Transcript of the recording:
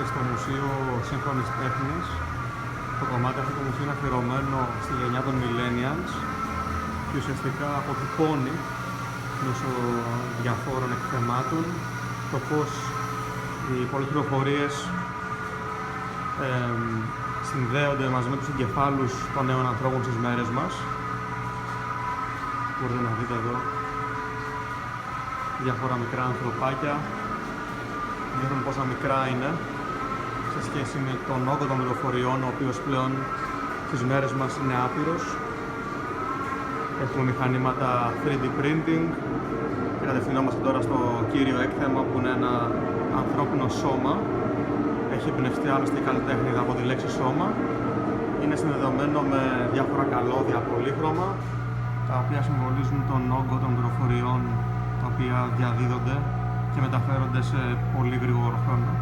βρίσκεται στο Μουσείο Σύγχρονης Τέχνης. Το κομμάτι αυτό του μουσείου είναι αφιερωμένο στη γενιά των Millennials και ουσιαστικά αποτυπώνει μέσω διαφόρων εκθεμάτων το πώς οι πολλές πληροφορίες συνδέονται μαζί με τους εγκεφάλους των νέων ανθρώπων στις μέρες μας. Μπορείτε να δείτε εδώ διάφορα μικρά ανθρωπάκια. Δείχνουν πόσα μικρά είναι σε σχέση με τον όγκο των πληροφοριών, ο οποίος πλέον στις μέρες μας είναι άπειρος. Έχουμε μηχανήματα 3D printing και κατευθυνόμαστε τώρα στο κύριο έκθεμα που είναι ένα ανθρώπινο σώμα. Έχει εμπνευστεί άλλωστε η καλλιτέχνη από τη λέξη σώμα. Είναι συνδεδεμένο με διάφορα καλώδια πολύχρωμα, τα οποία συμβολίζουν τον όγκο των πληροφοριών τα οποία διαδίδονται και μεταφέρονται σε πολύ γρήγορο χρόνο.